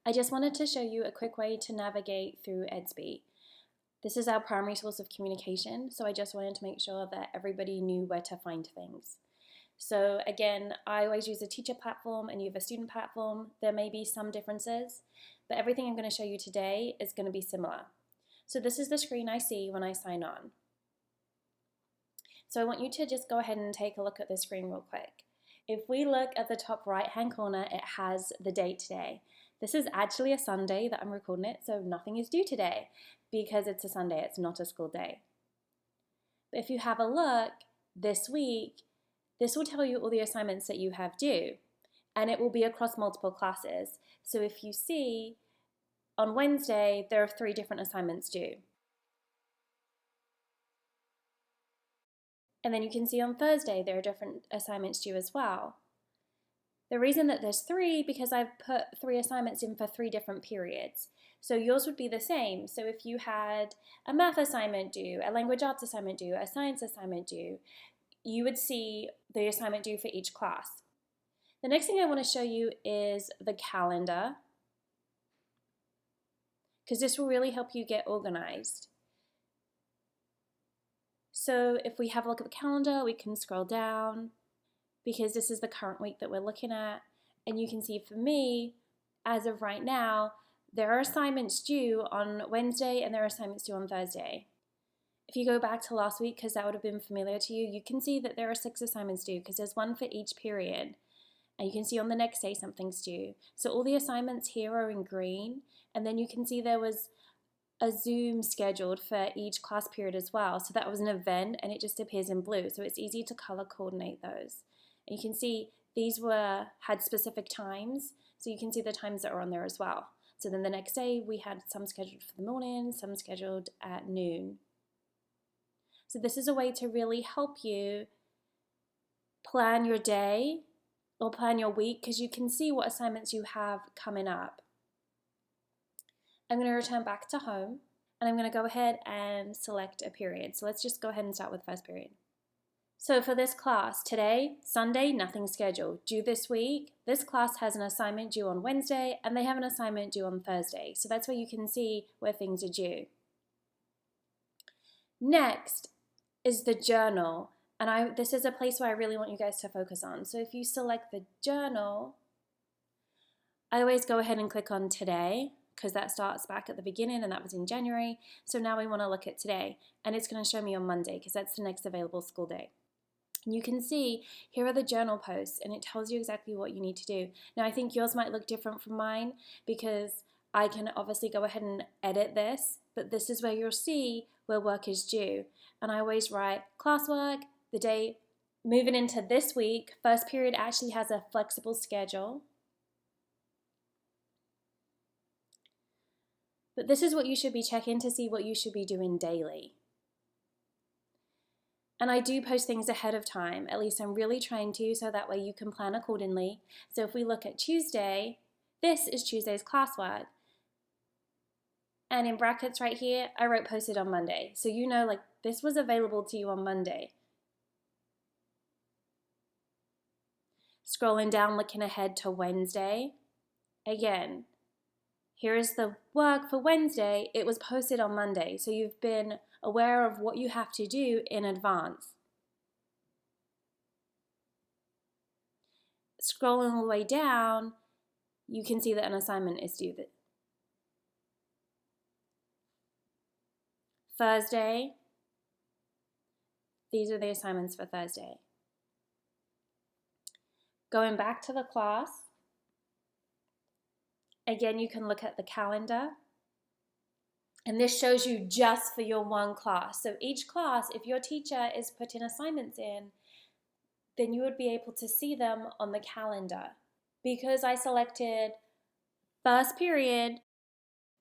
I just wanted to show you a quick way to navigate through Edsby. This is our primary source of communication, so I just wanted to make sure that everybody knew where to find things. So again, I always use a teacher platform and you have a student platform. There may be some differences, but everything I'm going to show you today is going to be similar. So this is the screen I see when I sign on. So I want you to just go ahead and take a look at the screen real quick. If we look at the top right hand corner, it has the date today. This is actually a Sunday that I'm recording it, so nothing is due today because it's a Sunday, it's not a school day. But if you have a look this week, this will tell you all the assignments that you have due, and it will be across multiple classes. So if you see on Wednesday, there are 3 different assignments due. And then you can see on Thursday, there are different assignments due as well. The reason that there's 3, because I've put 3 assignments in for 3 different periods. So yours would be the same. So if you had a math assignment due, a language arts assignment due, a science assignment due, you would see the assignment due for each class. The next thing I want to show you is the calendar, because this will really help you get organized. So if we have a look at the calendar, we can scroll down because this is the current week that we're looking at. And you can see for me, as of right now, there are assignments due on Wednesday and there are assignments due on Thursday. If you go back to last week, because that would have been familiar to you, you can see that there are 6 assignments due because there's 1 for each period. And you can see on the next day something's due. So all the assignments here are in green. And then you can see there was a Zoom scheduled for each class period as well. So that was an event and it just appears in blue. So it's easy to color coordinate those. And you can see these had specific times. So you can see the times that are on there as well. So then the next day we had some scheduled for the morning, some scheduled at noon. So this is a way to really help you plan your day or plan your week because you can see what assignments you have coming up. I'm going to return back to home and I'm going to go ahead and select a period. So let's just go ahead and start with first period. So for this class, today, Sunday, nothing scheduled. Due this week, this class has an assignment due on Wednesday and they have an assignment due on Thursday. So that's where you can see where things are due. Next is the journal. And this is a place where I really want you guys to focus on. So if you select the journal, I always go ahead and click on today because that starts back at the beginning and that was in January. So now we want to look at today and it's going to show me on Monday because that's the next available school day. And you can see here are the journal posts and it tells you exactly what you need to do. Now I think yours might look different from mine because I can obviously go ahead and edit this, but this is where you'll see where work is due. And I always write classwork, the day moving into this week. First period actually has a flexible schedule. But this is what you should be checking to see what you should be doing daily. And I do post things ahead of time, at least I'm really trying to, so that way you can plan accordingly. So if we look at Tuesday, this is Tuesday's classwork. And in brackets right here, I wrote posted on Monday. So you know like this was available to you on Monday. Scrolling down, looking ahead to Wednesday. Again, here is the work for Wednesday. It was posted on Monday. So you've been aware of what you have to do in advance. Scrolling all the way down, you can see that an assignment is due. Thursday, these are the assignments for Thursday. Going back to the class, again, you can look at the calendar. And this shows you just for your one class. So each class, if your teacher is putting assignments in, then you would be able to see them on the calendar. Because I selected first period,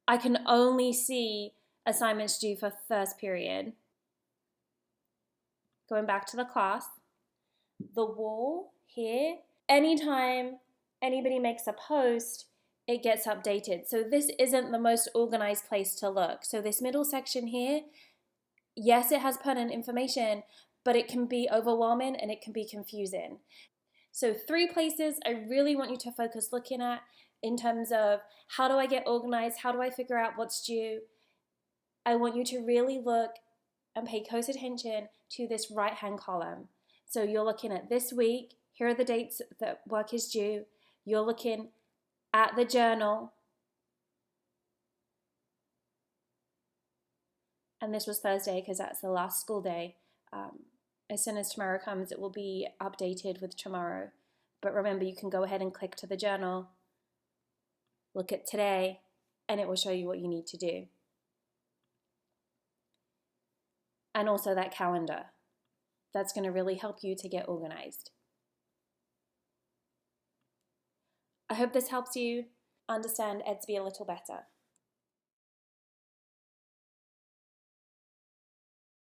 I can only see assignments due for first period. Going back to the class, the wall here, anytime anybody makes a post, it gets updated. So this isn't the most organized place to look. So this middle section here, yes, it has pertinent information, but it can be overwhelming and it can be confusing. So 3 places I really want you to focus looking at in terms of how do I get organized? How do I figure out what's due? I want you to really look and pay close attention to this right-hand column. So you're looking at this week. Here are the dates that work is due. You're looking at the journal. And this was Thursday because that's the last school day. As soon as tomorrow comes, it will be updated with tomorrow. But remember, you can go ahead and click to the journal, look at today, and it will show you what you need to do. And also that calendar. That's going to really help you to get organized. I hope this helps you understand Edsby a little better.